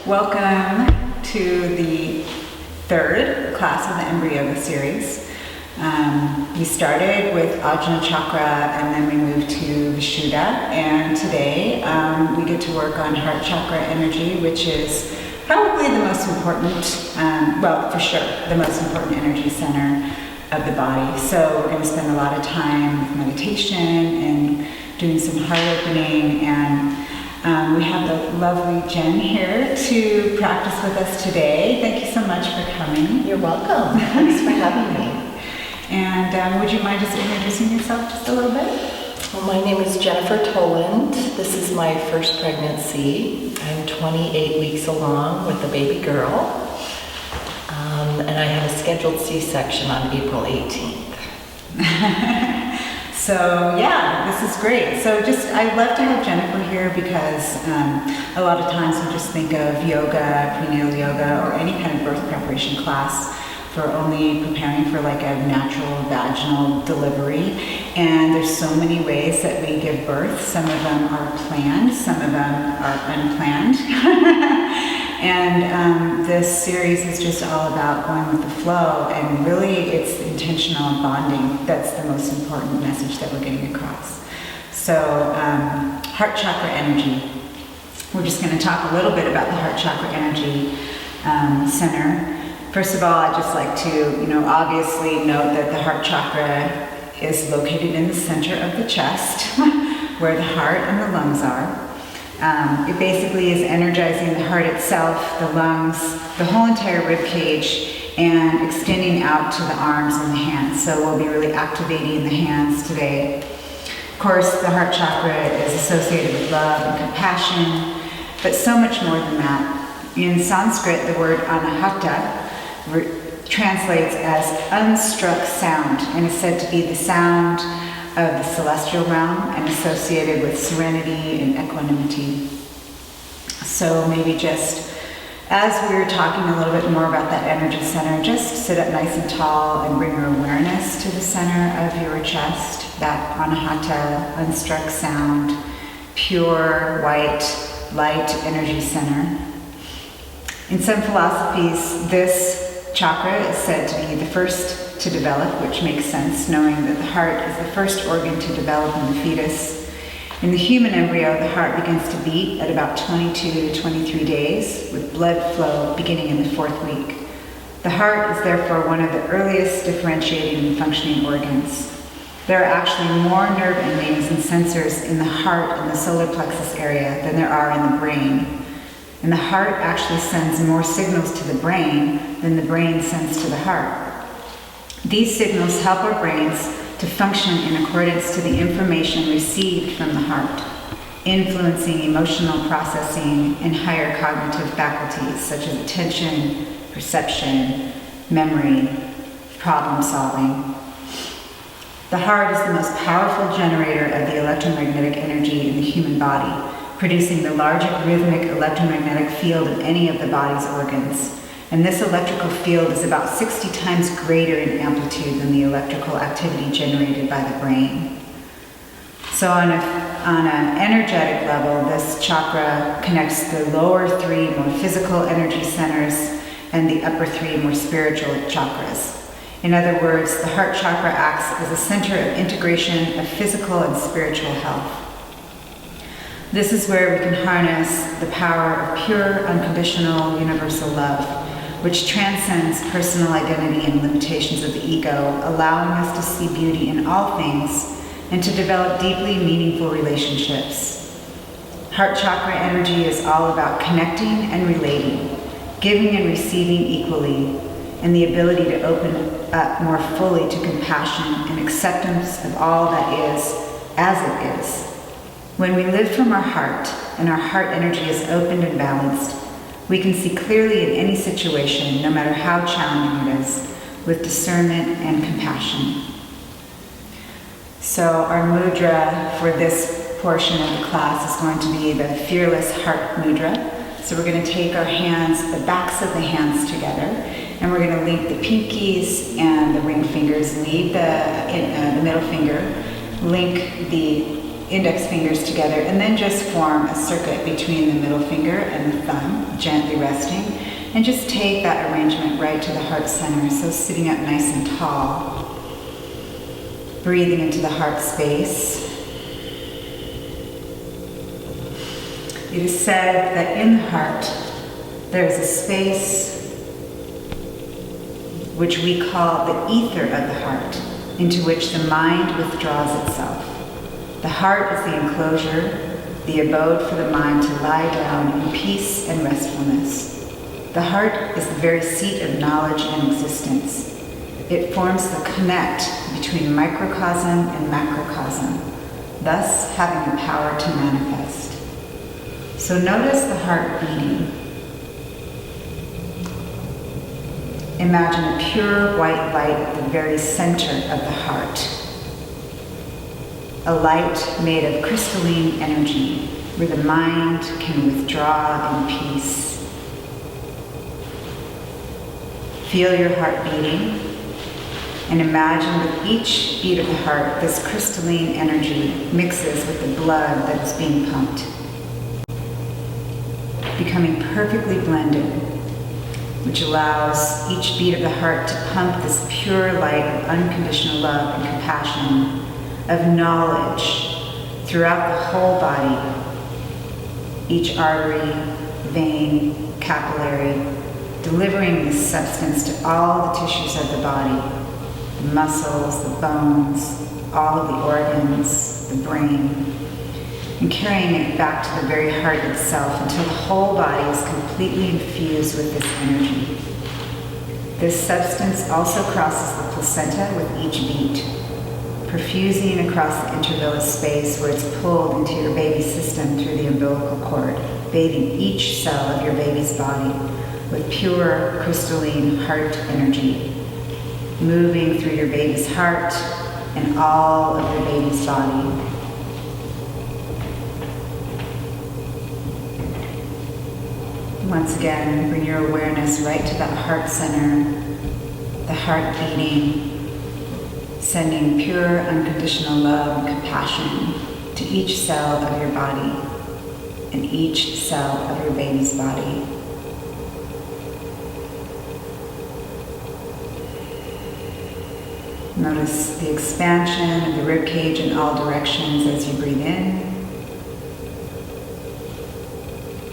Welcome to the third class of the Embryoga series. We started with Ajna Chakra and then we moved to Vishuddha, and today we get to work on Heart Chakra energy, which is probably the most important, for sure, the most important energy center of the body. So we're going to spend a lot of time with meditation and doing some heart opening, and we have the lovely Jen here to practice with us today. Thank you so much for coming. You're welcome. Thanks for having me. And would you mind just introducing yourself just a little bit? Well, my name is Jennifer Toland. This is my first pregnancy. I'm 28 weeks along with a baby girl. And I had a scheduled C-section on April 18th. So yeah, this is great. So I'd love to have Jennifer here because a lot of times we just think of yoga, prenatal yoga, or any kind of birth preparation class for only preparing for like a natural vaginal delivery. And there's so many ways that we give birth. Some of them are planned, some of them are unplanned. And this series is just all about going with the flow, and really it's intentional bonding. That's the most important message that we're getting across. So Heart Chakra energy. We're just going to talk a little bit about the Heart Chakra energy center. First of all, I'd just like to, obviously note that the Heart Chakra is located in the center of the chest, where the heart and the lungs are. It basically is energizing the heart itself, the lungs, the whole entire rib cage, and extending out to the arms and the hands. So we'll be really activating the hands today. Of course, the Heart Chakra is associated with love and compassion, but so much more than that. In Sanskrit, the word Anahata translates as unstruck sound, and is said to be the sound of the celestial realm and associated with serenity and equanimity. So maybe just as we're talking a little bit more about that energy center, just sit up nice and tall and bring your awareness to the center of your chest, that Anahata, unstruck sound, pure, white, light energy center. In some philosophies, this chakra is said to be the first to develop, which makes sense, knowing that the heart is the first organ to develop in the fetus. In the human embryo, the heart begins to beat at about 22 to 23 days, with blood flow beginning in the 4th week. The heart is therefore one of the earliest differentiating and functioning organs. There are actually more nerve endings and sensors in the heart and the solar plexus area than there are in the brain. And the heart actually sends more signals to the brain than the brain sends to the heart. These signals help our brains to function in accordance to the information received from the heart, influencing emotional processing and higher cognitive faculties such as attention, perception, memory, problem solving. The heart is the most powerful generator of the electromagnetic energy in the human body, producing the largest rhythmic electromagnetic field of any of the body's organs. And this electrical field is about 60 times greater in amplitude than the electrical activity generated by the brain. So on an energetic level, this chakra connects the lower 3 more physical energy centers and the upper 3 more spiritual chakras. In other words, the heart chakra acts as a center of integration of physical and spiritual health. This is where we can harness the power of pure, unconditional, universal love, which transcends personal identity and limitations of the ego, allowing us to see beauty in all things and to develop deeply meaningful relationships. Heart chakra energy is all about connecting and relating, giving and receiving equally, and the ability to open up more fully to compassion and acceptance of all that is as it is. When we live from our heart and our heart energy is opened and balanced, we can see clearly in any situation, no matter how challenging it is, with discernment and compassion. So our mudra for this portion of the class is going to be the Fearless Heart Mudra. So we're going to take our hands, the backs of the hands together, and we're going to link the pinkies and the ring fingers, leave the middle finger, link the index fingers together, and then just form a circuit between the middle finger and the thumb, gently resting. And just take that arrangement right to the heart center. So sitting up nice and tall. Breathing into the heart space. It is said that in the heart, there is a space which we call the ether of the heart, into which the mind withdraws itself. The heart is the enclosure, the abode for the mind to lie down in peace and restfulness. The heart is the very seat of knowledge and existence. It forms the connect between microcosm and macrocosm, thus having the power to manifest. So notice the heart beating. Imagine a pure white light at the very center of the heart. A light made of crystalline energy, where the mind can withdraw in peace. Feel your heart beating, and imagine with each beat of the heart, this crystalline energy mixes with the blood that is being pumped, becoming perfectly blended, which allows each beat of the heart to pump this pure light of unconditional love and compassion, of knowledge throughout the whole body, each artery, vein, capillary, delivering this substance to all the tissues of the body, the muscles, the bones, all of the organs, the brain, and carrying it back to the very heart itself until the whole body is completely infused with this energy. This substance also crosses the placenta with each beat, perfusing across the intervillous space where it's pulled into your baby's system through the umbilical cord, bathing each cell of your baby's body with pure crystalline heart energy, moving through your baby's heart and all of your baby's body. Once again, bring your awareness right to that heart center, the heart beating, sending pure unconditional love and compassion to each cell of your body and each cell of your baby's body. Notice the expansion of the rib cage in all directions as you breathe in,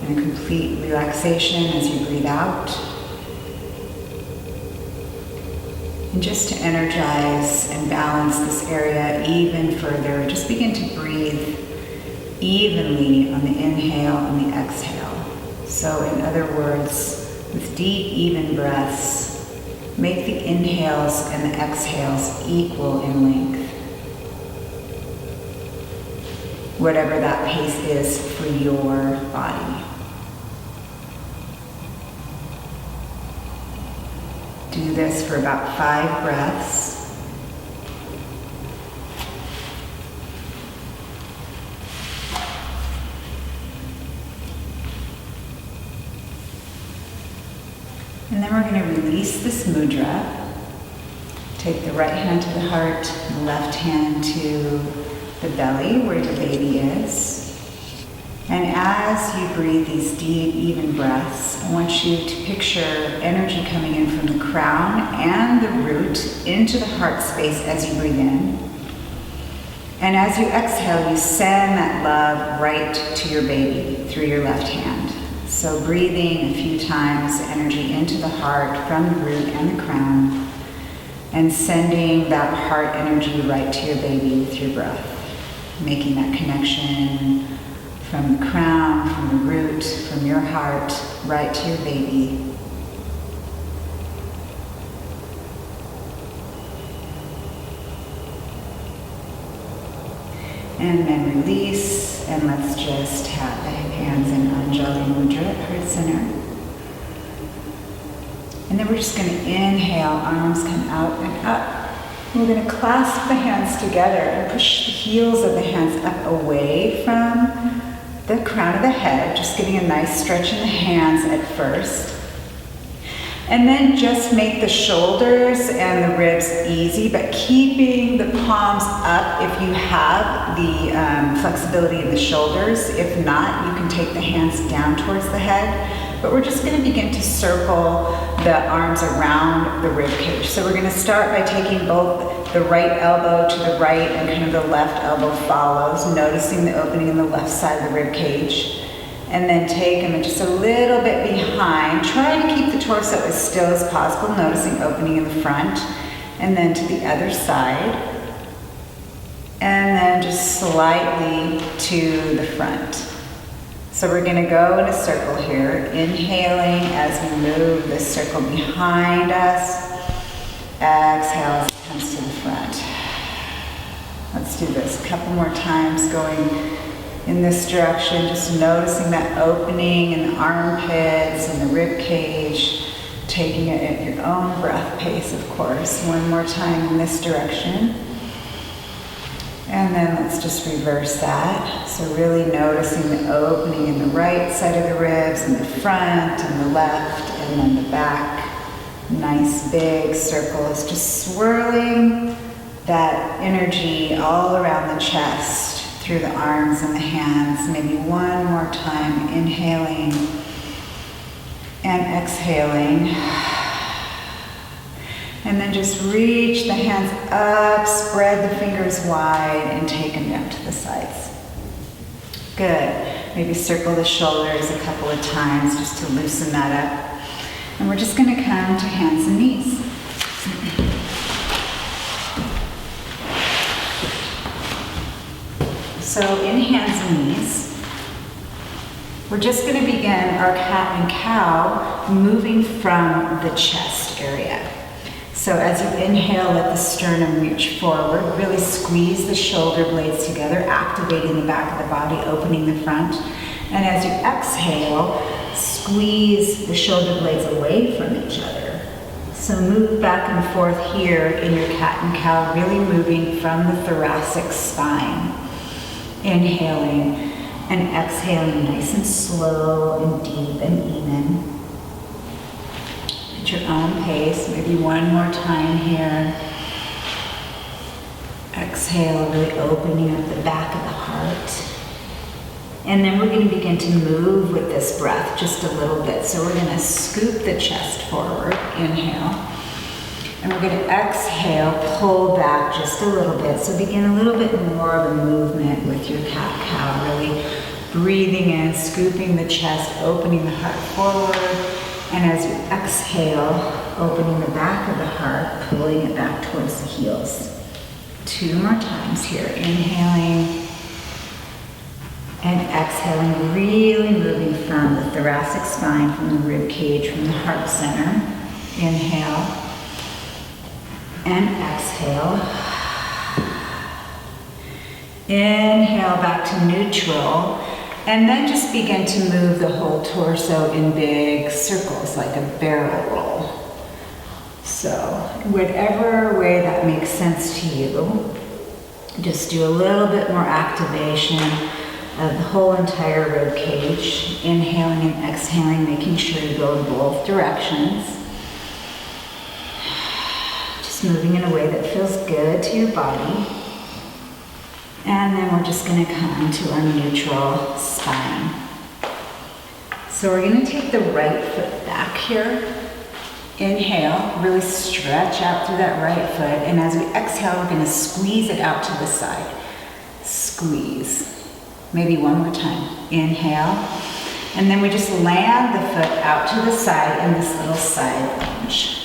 and a complete relaxation as you breathe out. And just to energize and balance this area even further, just begin to breathe evenly on the inhale and the exhale. So in other words, with deep, even breaths, make the inhales and the exhales equal in length. Whatever that pace is for your body. Do this for about 5 breaths. And then we're going to release this mudra. Take the right hand to the heart, the left hand to the belly where your baby is. And as you breathe these deep, even breaths, I want you to picture energy coming in from the crown and the root into the heart space as you breathe in. And as you exhale, you send that love right to your baby through your left hand. So breathing a few times, energy into the heart from the root and the crown, and sending that heart energy right to your baby with your breath, making that connection from the crown, from the root, from your heart, right to your baby. And then release, and let's just have the hands in Anjali Mudra at heart center. And then we're just going to inhale, arms come out and up. We're going to clasp the hands together and push the heels of the hands up away from the crown of the head, just getting a nice stretch in the hands at first. And then just make the shoulders and the ribs easy, but keeping the palms up if you have the flexibility in the shoulders. If not, you can take the hands down towards the head. But we're just going to begin to circle the arms around the rib cage. So we're going to start by taking both the right elbow to the right and kind of the left elbow follows, noticing the opening in the left side of the rib cage. And then take them just a little bit behind, trying to keep the torso as still as possible, noticing opening in the front. And then to the other side. And then just slightly to the front. So we're going to go in a circle here, inhaling as we move this circle behind us. Exhale as it comes to the front. Let's do this a couple more times, going in this direction, just noticing that opening in the armpits and the rib cage, taking it at your own breath pace, of course. One more time in this direction. And then let's just reverse that. So really noticing the opening in the right side of the ribs, and the front, and the left, and then the back. Nice big circles, just swirling that energy all around the chest, through the arms and the hands. Maybe one more time, inhaling and exhaling. And then just reach the hands up, spread the fingers wide, and take them down to the sides. Good. Maybe circle the shoulders a couple of times just to loosen that up. And we're just going to come to hands and knees. So in hands and knees, we're just going to begin our cat and cow, moving from the chest area. So as you inhale, let the sternum reach forward. Really squeeze the shoulder blades together, activating the back of the body, opening the front. And as you exhale, squeeze the shoulder blades away from each other. So move back and forth here in your cat and cow, really moving from the thoracic spine. Inhaling and exhaling nice and slow and deep and even. At your own pace, maybe one more time here. Exhale, really opening up the back of the heart. And then we're going to begin to move with this breath just a little bit. So we're going to scoop the chest forward, inhale. And we're going to exhale, pull back just a little bit. So begin a little bit more of a movement with your cat-cow, really breathing in, scooping the chest, opening the heart forward. And as you exhale, opening the back of the heart, pulling it back towards the heels. 2 more times here. Inhaling and exhaling, really moving from the thoracic spine, from the rib cage, from the heart center. Inhale and exhale. Inhale back to neutral. And then just begin to move the whole torso in big circles, like a barrel roll. So, whatever way that makes sense to you, just do a little bit more activation of the whole entire rib cage. Inhaling and exhaling, making sure you go in both directions. Just moving in a way that feels good to your body. And then we're just going to come to our neutral spine. So we're going to take the right foot back here. Inhale, really stretch out through that right foot. And as we exhale, we're going to squeeze it out to the side. Squeeze. Maybe one more time. Inhale. And then we just land the foot out to the side in this little side lunge.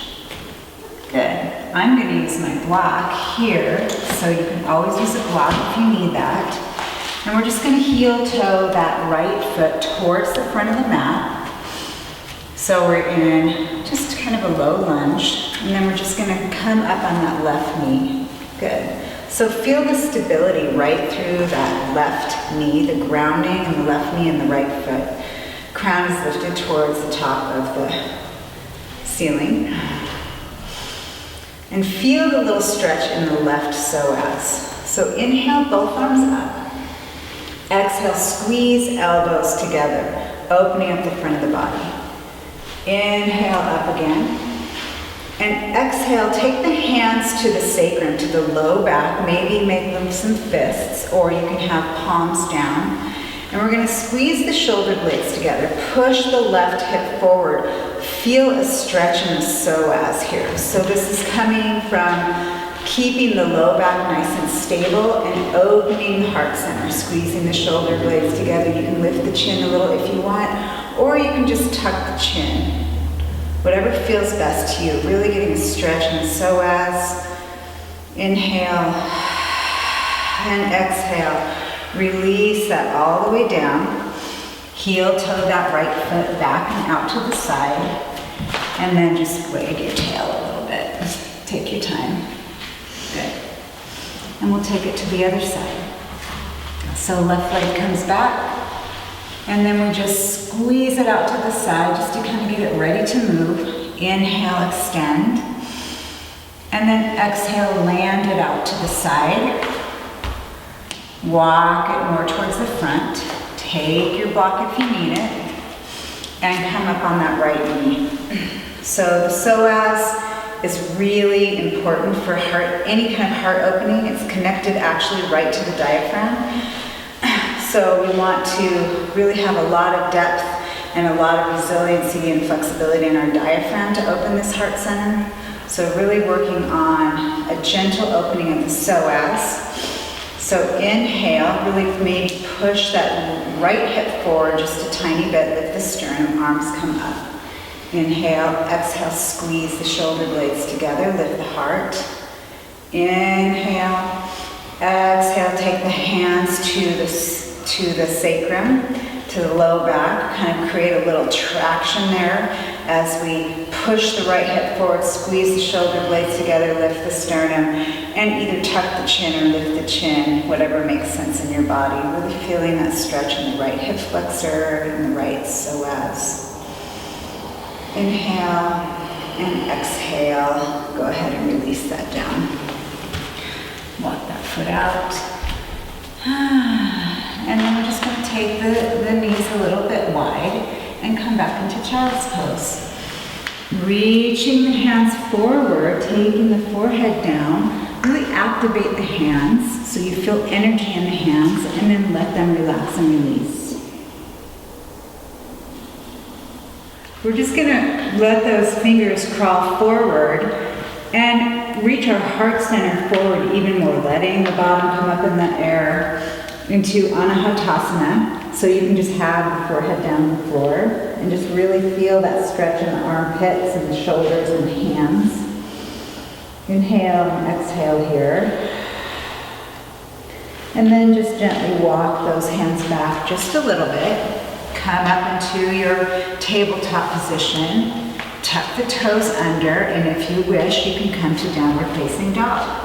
Good. I'm going to use my block here, so you can always use a block if you need that. And we're just going to heel toe that right foot towards the front of the mat. So we're in just kind of a low lunge, and then we're just going to come up on that left knee. Good. So feel the stability right through that left knee, the grounding in the left knee and the right foot. Crown is lifted towards the top of the ceiling. And feel the little stretch in the left psoas. So inhale, both arms up. Exhale, squeeze elbows together, opening up the front of the body. Inhale up again. And exhale, take the hands to the sacrum, to the low back. Maybe make them some fists, or you can have palms down. And we're going to squeeze the shoulder blades together. Push the left hip forward. Feel a stretch in the psoas here. So this is coming from keeping the low back nice and stable and opening the heart center, squeezing the shoulder blades together. You can lift the chin a little if you want, or you can just tuck the chin. Whatever feels best to you. Really getting a stretch in the psoas. Inhale and exhale. Release that all the way down. Heel toe that right foot back and out to the side. And then just wag your tail a little bit. Take your time. Good. And we'll take it to the other side. So left leg comes back. And then we just squeeze it out to the side just to kind of get it ready to move. Inhale, extend. And then exhale, land it out to the side. Walk it more towards the front. Take your block if you need it. And come up on that right knee. So the psoas is really important for heart, any kind of heart opening. It's connected actually right to the diaphragm. So we want to really have a lot of depth and a lot of resiliency and flexibility in our diaphragm to open this heart center. So really working on a gentle opening of the psoas. So inhale, really maybe push that right hip forward just a tiny bit, lift the sternum, arms come up. Inhale, exhale, squeeze the shoulder blades together, lift the heart. Inhale, exhale, take the hands to the sacrum, to the low back, kind of create a little traction there as we push the right hip forward, squeeze the shoulder blades together, lift the sternum, and either tuck the chin or lift the chin, whatever makes sense in your body. Really feeling that stretch in the right hip flexor and the right psoas. Inhale and exhale. Go ahead and release that down. Walk that foot out. And then we're just going to take the knees a little bit wide and come back into child's pose. Reaching the hands forward, taking the forehead down, really activate the hands so you feel energy in the hands, and then let them relax and release. We're just going to let those fingers crawl forward and reach our heart center forward even more, letting the bottom come up in the air into Anahatasana. So you can just have the forehead down the floor and just really feel that stretch in the armpits and the shoulders and the hands. Inhale and exhale here. And then just gently walk those hands back just a little bit. Come up into your tabletop position. Tuck the toes under, and if you wish, you can come to downward facing dog.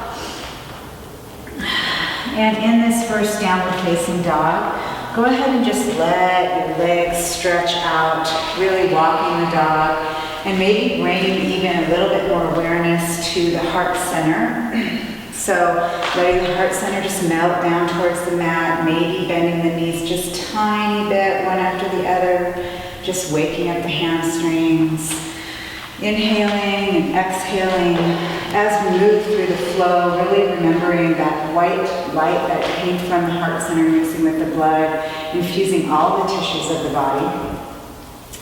And in this first downward facing dog, go ahead and just let your legs stretch out, really walking the dog, and maybe bring even a little bit more awareness to the heart center. So letting the heart center just melt down towards the mat, maybe bending the knees just a tiny bit, one after the other, just waking up the hamstrings. Inhaling and exhaling as we move through the flow, really remembering that white light that came from the heart center mixing with the blood, infusing all the tissues of the body.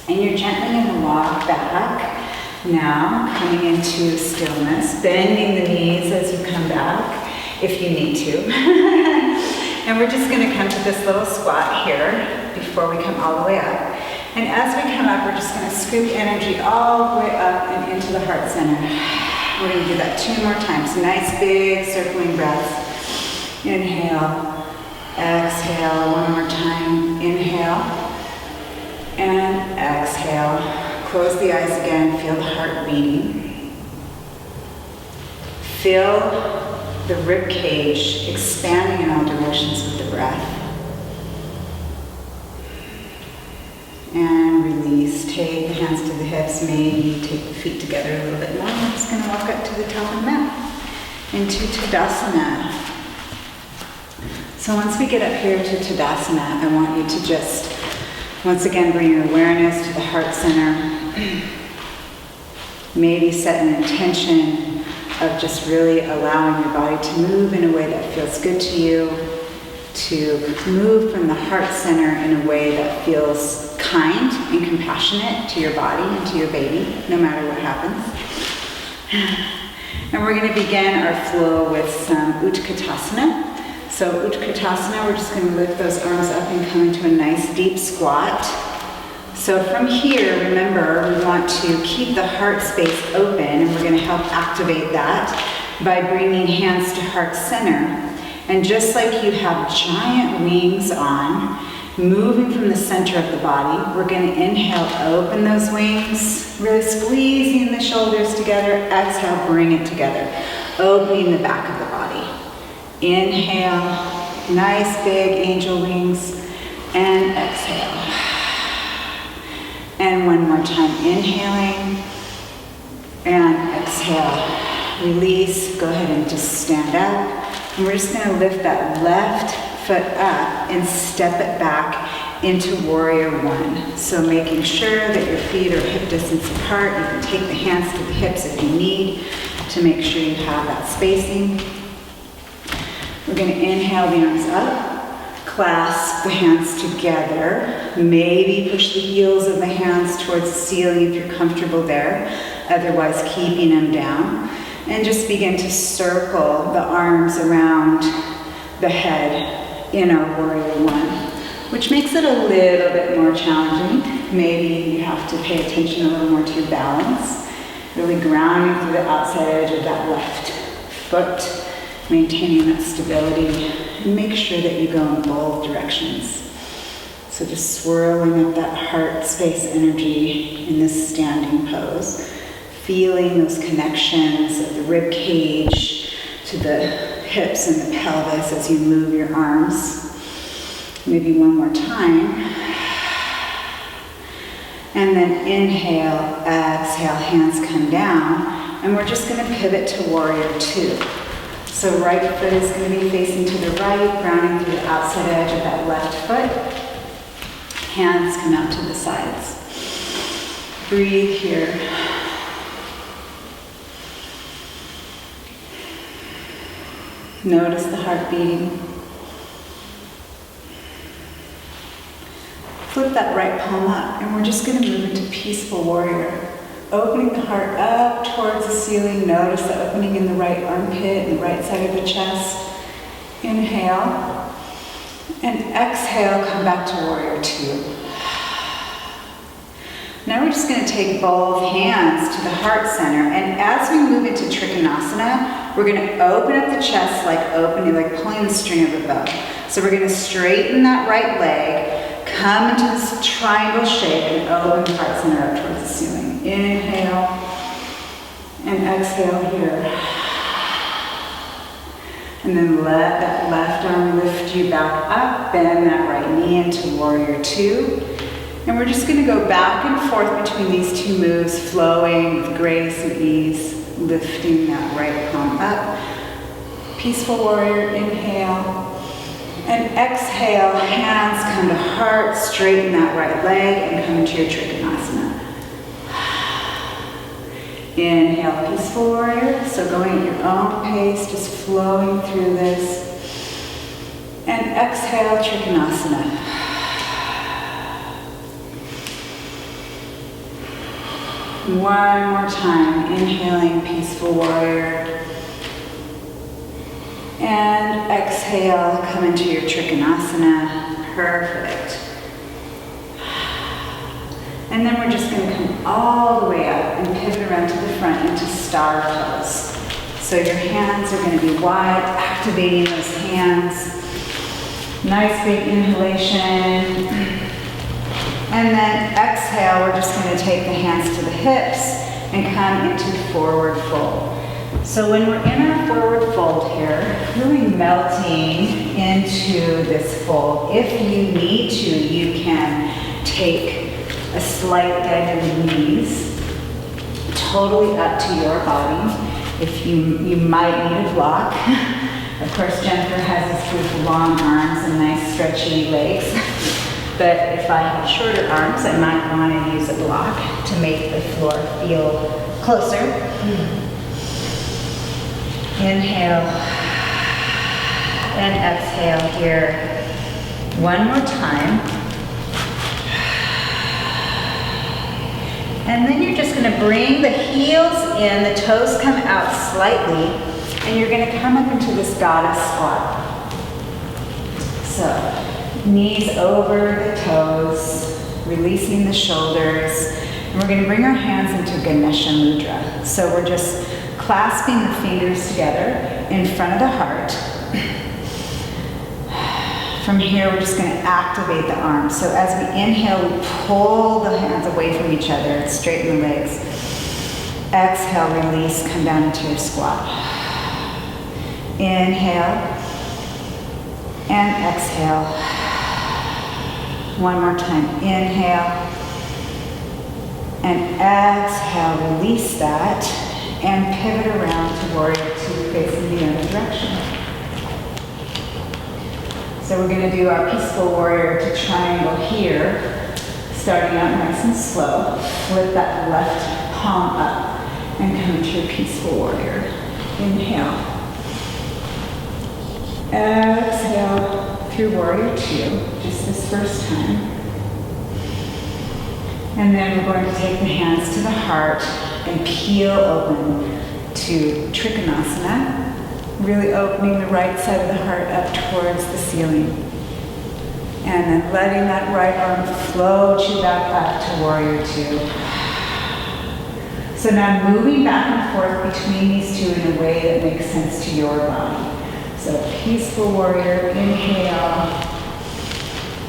And you're gently going to walk back now, coming into stillness, bending the knees as you come back, if you need to. And we're just going to come to this little squat here before we come all the way up. And as we come up, we're just going to scoop energy all the way up and into the heart center. We're going to do that 2 more times. Nice big circling breaths. Inhale, exhale, 1 more time. Inhale and exhale. Close the eyes again, feel the heart beating. Feel the rib cage expanding in all directions with the breath. And release. Take the hands to the hips, maybe take the feet together a little bit more. I'm just going to walk up to the top of the mat into Tadasana. So once we get up here to Tadasana, I want you to just, once again, bring your awareness to the heart center. maybe set an intention of just really allowing your body to move in a way that feels good to you, to move from the heart center in a way that feels kind and compassionate to your body and to your baby, no matter what happens. And we're going to begin our flow with some Utkatasana. So Utkatasana, we're just going to lift those arms up and come into a nice deep squat. So from here, remember, we want to keep the heart space open, and we're going to help activate that by bringing hands to heart center. And just like you have giant wings on, moving from the center of the body, we're going to inhale, open those wings, really squeezing the shoulders together. Exhale, bring it together, opening the back of the body. Inhale, nice big angel wings, and exhale. And one more time, inhaling, and exhale. Release, go ahead and just stand up. And we're just going to lift that left foot up and step it back into warrior one. So making sure that your feet are hip distance apart. You can take the hands to the hips if you need to make sure you have that spacing. We're going to inhale the arms up, clasp the hands together. Maybe push the heels of the hands towards the ceiling if you're comfortable there. Otherwise, keeping them down. And just begin to circle the arms around the head in our warrior one, which makes it a little bit more challenging. Maybe you have to pay attention a little more to your balance, really grounding through the outside edge of that left foot, maintaining that stability, and make sure that you go in both directions. So just swirling up that heart space energy in this standing pose. Feeling those connections of the rib cage to the hips and the pelvis as you move your arms. Maybe one more time. And then inhale, exhale, hands come down. And we're just going to pivot to warrior two. So right foot is going to be facing to the right, grounding through the outside edge of that left foot. Hands come out to the sides. Breathe here. Notice the heart beating. Flip that right palm up, and we're just going to move into peaceful warrior. Opening the heart up towards the ceiling. Notice the opening in the right armpit and the right side of the chest. Inhale. And exhale, come back to warrior two. Now we're just going to take both hands to the heart center, and as we move into Trikonasana, we're going to open up the chest like pulling the string of a bow. So we're going to straighten that right leg, come into this triangle shape, and open the heart center up towards the ceiling. Inhale, and exhale here. And then let that left arm lift you back up, bend that right knee into warrior two. And we're just going to go back and forth between these two moves, flowing with grace and ease, lifting that right palm up. Peaceful warrior, inhale. And exhale, hands come to heart, straighten that right leg, and come into your Trikonasana. Inhale, peaceful warrior. So going at your own pace, just flowing through this. And exhale, Trikonasana. One more time, inhaling, peaceful warrior. And exhale, come into your Trikonasana. Perfect. And then we're just going to come all the way up and pivot around to the front into star pose. So your hands are going to be wide, activating those hands. Nice big inhalation. And then exhale, we're just going to take the hands to the hips and come into forward fold. So when we're in our forward fold here, really melting into this fold. If you need to, you can take a slight bend in the knees, totally up to your body. If you might need a block. Of course, Jennifer has this with long arms and nice stretchy legs. But if I have shorter arms, I might want to use a block to make the floor feel closer. Inhale and exhale here. One more time. And then you're just going to bring the heels in, the toes come out slightly, and you're going to come up into this goddess squat. So, knees over the toes, releasing the shoulders, and we're going to bring our hands into Ganesha Mudra. So we're just clasping the fingers together in front of the heart. From here, we're just going to activate the arms. So as we inhale, we pull the hands away from each other, straighten the legs. Exhale, release, come down into your squat. Inhale and exhale. One more time. Inhale and exhale. Release that and pivot around to Warrior Two, facing the other direction. So we're going to do our peaceful warrior to triangle here, starting out nice and slow. Flip that left palm up and come to your peaceful warrior. Inhale. Exhale through Warrior Two, just this first time. And then we're going to take the hands to the heart and peel open to Trikonasana. Really opening the right side of the heart up towards the ceiling. And then letting that right arm float you back up to Warrior Two. So now moving back and forth between these two in a way that makes sense to your body. So peaceful warrior, inhale.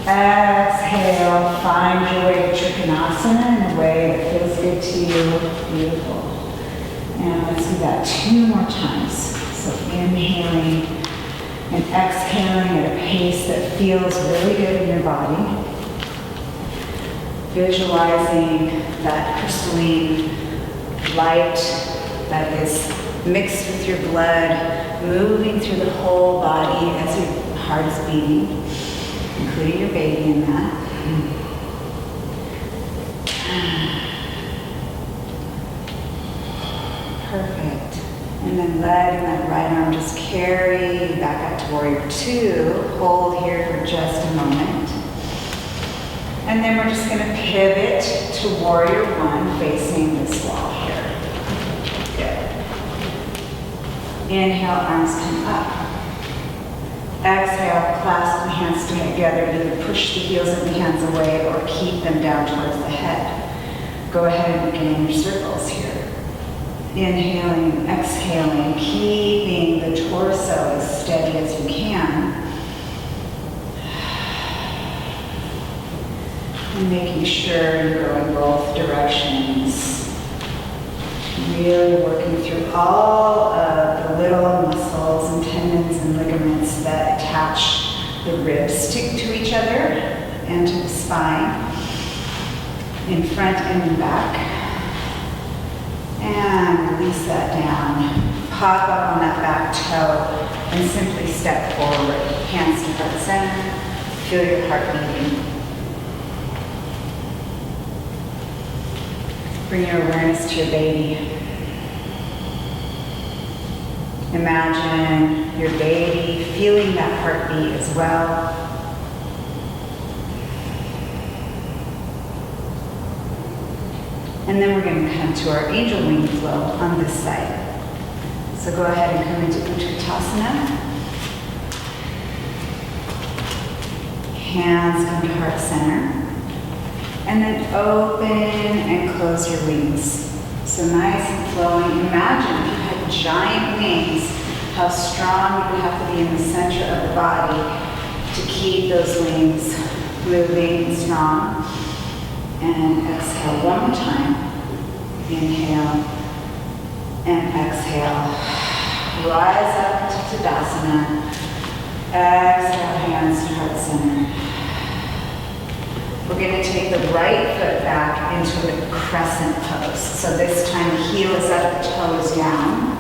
Exhale, find your way to Trikonasana in a way that feels good to you. Beautiful. And let's do that 2 more times. So inhaling and exhaling at a pace that feels really good in your body. Visualizing that crystalline light that is mixed with your blood, moving through the whole body as your heart is beating, including your baby in that. Perfect. And then letting that right arm just carry you back up to Warrior Two. Hold here for just a moment. And then we're just going to pivot to Warrior One, facing this wall here. Good. Inhale, arms come up. Exhale, clasp the hands together, either push the heels of the hands away or keep them down towards the head. Go ahead and begin your circles here. Inhaling, exhaling, keeping the torso as steady as you can. And making sure you're going both directions. Really working through all of the little muscles and tendons and ligaments that attach the ribs to each other and to the spine, in front and in back. And release that down. Pop up on that back toe and simply step forward. Hands to heart center. Feel your heart beating. Bring your awareness to your baby. Imagine your baby feeling that heartbeat as well. And then we're going to come to our angel wing flow on this side. So go ahead and come into Anahatasana. Hands come to heart center. And then open and close your wings. So nice and flowing. Imagine if you had giant wings, how strong you would have to be in the center of the body to keep those wings moving and strong. And exhale one more time. Inhale and exhale. Rise up to Tadasana. Exhale, hands to heart center. We're going to take the right foot back into a crescent pose. So this time the heel is up, the toe is down.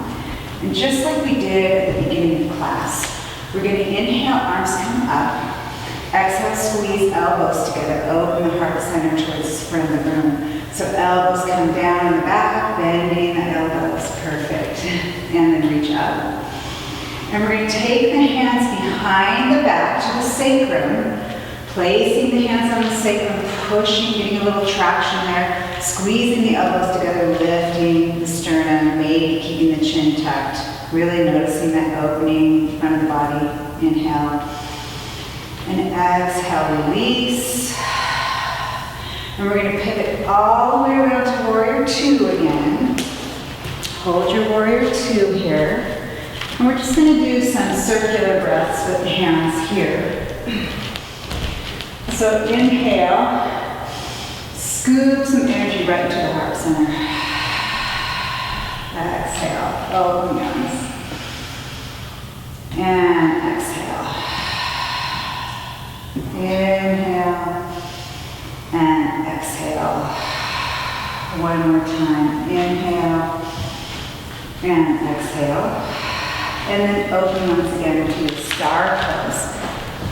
And just like we did at the beginning of class, we're going to inhale, arms come up. Exhale, squeeze elbows together. Open the heart center towards the front of the room. So elbows come down in the back, bending the elbows. Perfect. And then reach up. And we're going to take the hands behind the back to the sacrum. Placing the hands on the sacrum, pushing, getting a little traction there. Squeezing the elbows together, lifting the sternum, maybe keeping the chin tucked. Really noticing that opening in front of the body. Inhale. And exhale, release. And we're going to pivot all the way around to Warrior 2 again. Hold your Warrior 2 here. And we're just going to do some circular breaths with the hands here. So inhale, scoop some energy right into the heart center. Exhale, open the arms. And exhale. Inhale and exhale. One more time. Inhale and exhale. And then open once again into your star pose.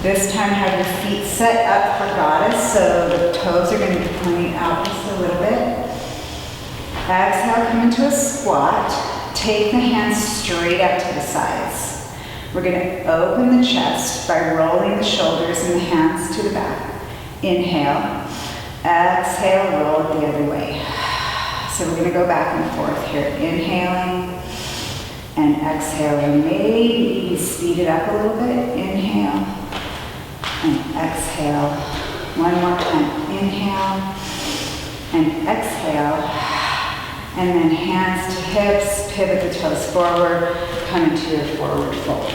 This time have your feet set up for goddess, so the toes are going to be pointing out just a little bit. Exhale, come into a squat. Take the hands straight up to the sides. We're going to open the chest by rolling the shoulders and the hands to the back. Inhale. Exhale, roll it the other way. So we're going to go back and forth here. Inhaling and exhaling. Maybe speed it up a little bit. Inhale and exhale. One more time. Inhale and exhale. And then hands to hips, pivot the toes forward, come into your forward fold.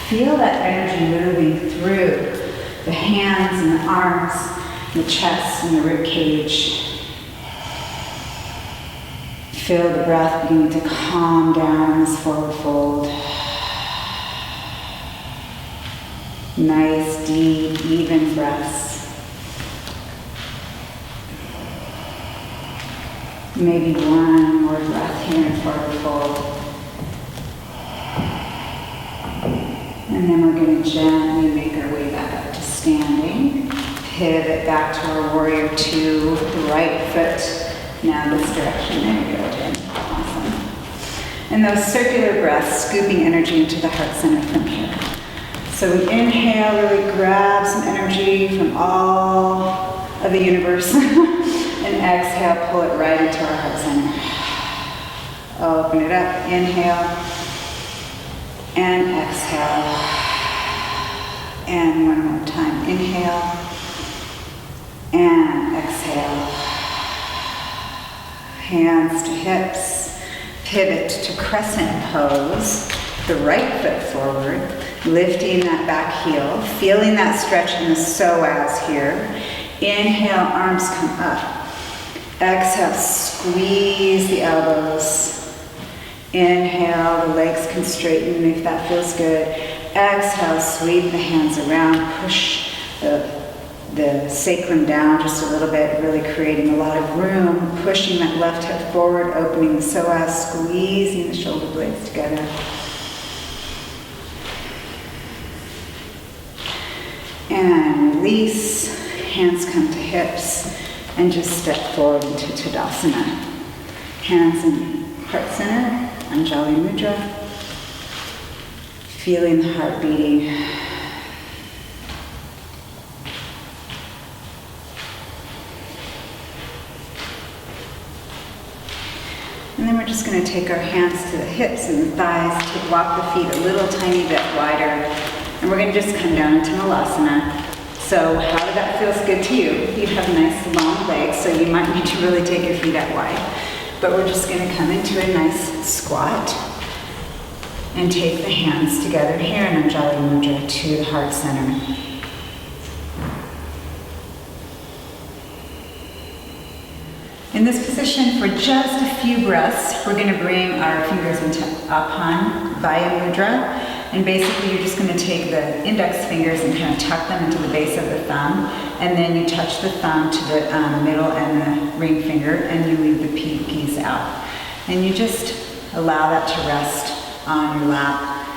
Feel that energy moving through the hands and the arms, the chest and the rib cage. Feel the breath beginning to calm down in this forward fold. Nice, deep, even breaths. Maybe one more breath here in forward fold. And then we're going to gently make our way back up to standing. Pivot back to our Warrior 2, the right foot. Now this direction. There we go, Jen. Awesome. And those circular breaths, scooping energy into the heart center from here. So we inhale, really grab some energy from all of the universe. And exhale, pull it right into our heart center. Open it up, inhale, and exhale. And one more time, inhale, and exhale. Hands to hips, pivot to crescent pose, the right foot forward, lifting that back heel, feeling that stretch in the psoas here. Inhale, arms come up. Exhale, squeeze the elbows. Inhale, the legs can straighten if that feels good. Exhale, sweep the hands around, push the sacrum down just a little bit, really creating a lot of room, pushing that left hip forward, opening the psoas, squeezing the shoulder blades together. And release, hands come to hips. And just step forward into Tadasana. Hands in heart center, Anjali Mudra. Feeling the heart beating. And then we're just going to take our hands to the hips and the thighs, walk the feet a little tiny bit wider. And we're going to just come down into Malasana. So how did that feels good to you? You have nice long legs, so you might need to really take your feet out wide. But we're just going to come into a nice squat and take the hands together here in Anjali Mudra to the heart center. In this position, for just a few breaths, we're going to bring our fingers into Apan Vaya Mudra. And basically, you're just going to take the index fingers and kind of tuck them into the base of the thumb. And then you touch the thumb to the middle and the ring finger, and you leave the pinkies out. And you just allow that to rest on your lap.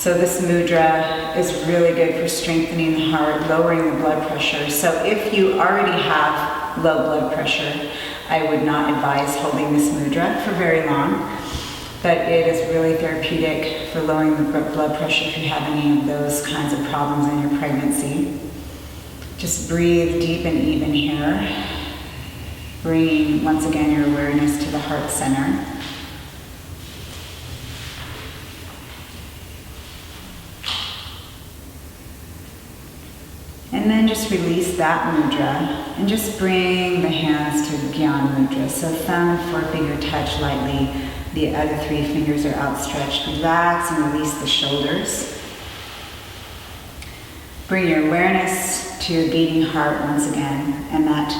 So this mudra is really good for strengthening the heart, lowering the blood pressure. So if you already have low blood pressure, I would not advise holding this mudra for very long. But it is really therapeutic for lowering the blood pressure if you have any of those kinds of problems in your pregnancy. Just breathe deep and even here, bringing once again your awareness to the heart center. And then just release that mudra and just bring the hands to Gyan Mudra. So thumb and forefinger touch lightly. The other 3 fingers are outstretched. Relax and release the shoulders. Bring your awareness to your beating heart once again, and that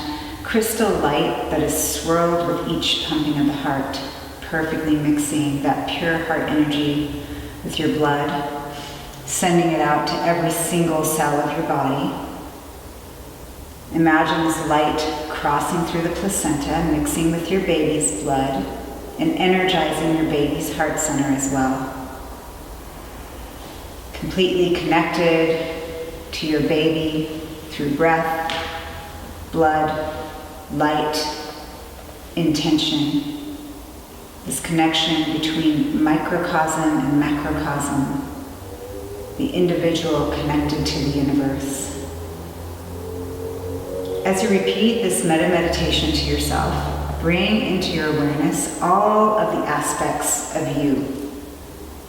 crystal light that is swirled with each pumping of the heart, perfectly mixing that pure heart energy with your blood, sending it out to every single cell of your body. Imagine this light crossing through the placenta, mixing with your baby's blood, and energizing your baby's heart center as well. Completely connected to your baby through breath, blood, light, intention. This connection between microcosm and macrocosm, the individual connected to the universe. As you repeat this metta meditation to yourself, bring into your awareness all of the aspects of you.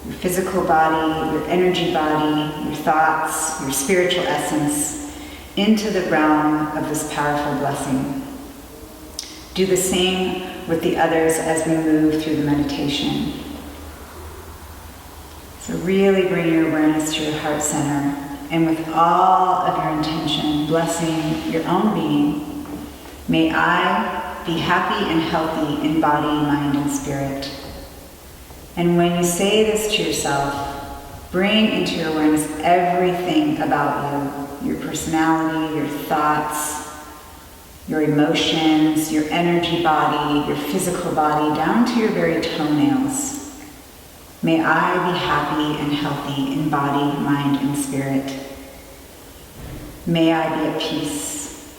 Your physical body, your energy body, your thoughts, your spiritual essence, into the realm of this powerful blessing. Do the same with the others as we move through the meditation. So really bring your awareness to your heart center, and with all of your intention, blessing your own being, may I be happy and healthy in body, mind, and spirit. And when you say this to yourself, bring into your awareness everything about you, your personality, your thoughts, your emotions, your energy body, your physical body, down to your very toenails. May I be happy and healthy in body, mind, and spirit. May I be at peace.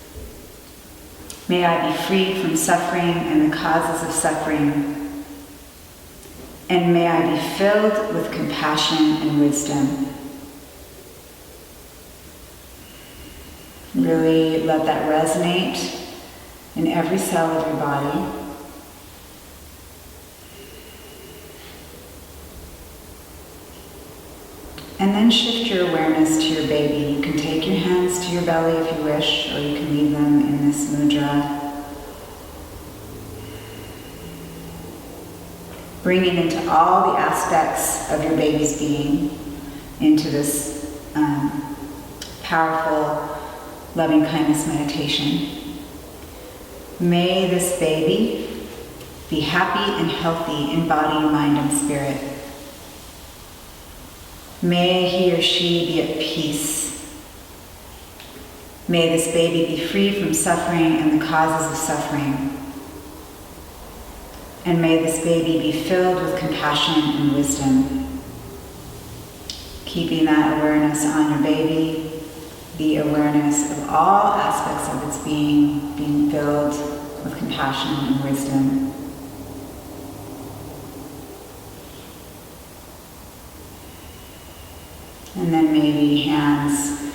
May I be free from suffering and the causes of suffering. And may I be filled with compassion and wisdom. Really let that resonate in every cell of your body. And then shift your awareness to your baby. You can take your hands to your belly if you wish, or you can leave them in this mudra. Bringing into all the aspects of your baby's being into this powerful loving kindness meditation. May this baby be happy and healthy in body, mind, and spirit. May he or she be at peace. May this baby be free from suffering and the causes of suffering. And may this baby be filled with compassion and wisdom. Keeping that awareness on your baby, the awareness of all aspects of its being filled with compassion and wisdom. And then maybe hands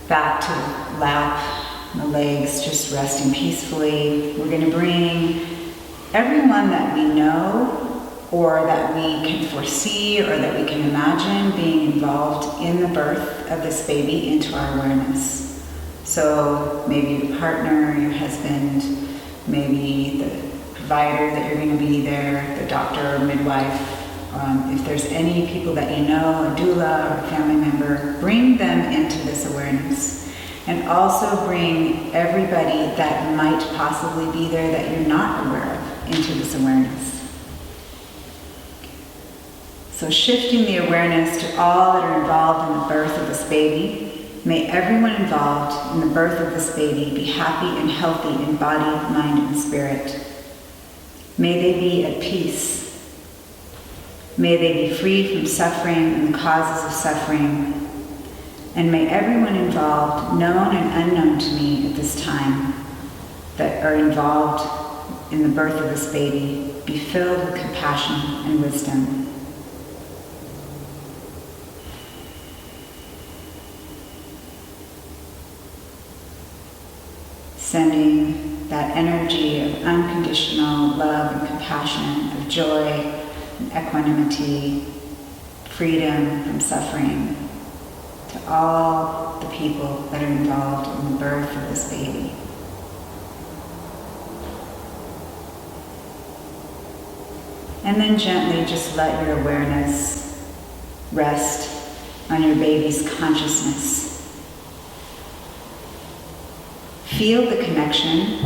back to the lap, the legs just resting peacefully. We're going to bring everyone that we know or that we can foresee or that we can imagine being involved in the birth of this baby into our awareness. So maybe your partner, your husband, maybe the provider that you're going to be there, the doctor or midwife. If there's any people that you know, a doula or a family member, bring them into this awareness. And also bring everybody that might possibly be there that you're not aware of into this awareness. So shifting the awareness to all that are involved in the birth of this baby. May everyone involved in the birth of this baby be happy and healthy in body, mind, and spirit. May they be at peace. May they be free from suffering and the causes of suffering. And may everyone involved, known and unknown to me at this time, that are involved in the birth of this baby, be filled with compassion and wisdom. Sending that energy of unconditional love and compassion, of joy and equanimity, freedom from suffering, to all the people that are involved in the birth of this baby. And then gently just let your awareness rest on your baby's consciousness. Feel the connection,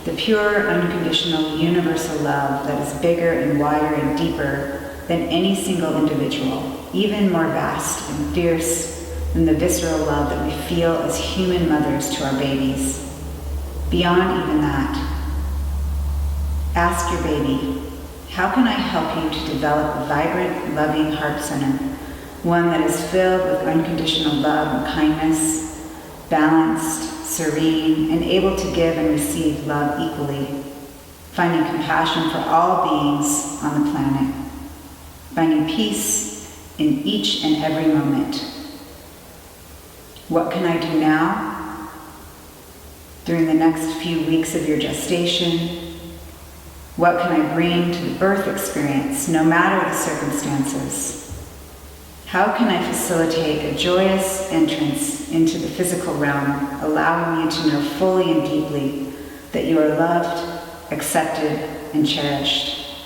the pure, unconditional, universal love that is bigger and wider and deeper than any single individual, even more vast and fierce than the visceral love that we feel as human mothers to our babies. Beyond even that, ask your baby, how can I help you to develop a vibrant, loving heart center, one that is filled with unconditional love and kindness, balanced, serene, and able to give and receive love equally, finding compassion for all beings on the planet, finding peace in each and every moment. What can I do now, during the next few weeks of your gestation? What can I bring to the birth experience, no matter the circumstances? How can I facilitate a joyous entrance into the physical realm, allowing you to know fully and deeply that you are loved, accepted, and cherished?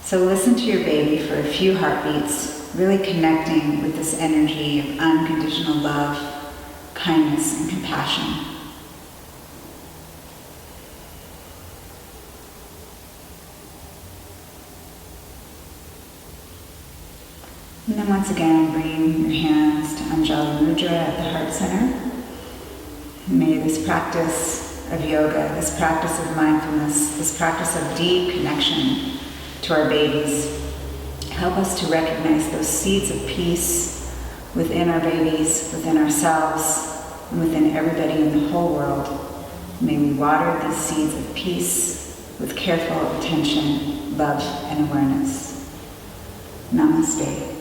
So listen to your baby for a few heartbeats, really connecting with this energy of unconditional love, kindness, and compassion. And then once again, bring your hands to Anjali Mudra at the Heart Center. May this practice of yoga, this practice of mindfulness, this practice of deep connection to our babies help us to recognize those seeds of peace within our babies, within ourselves, and within everybody in the whole world. May we water these seeds of peace with careful attention, love, and awareness. Namaste.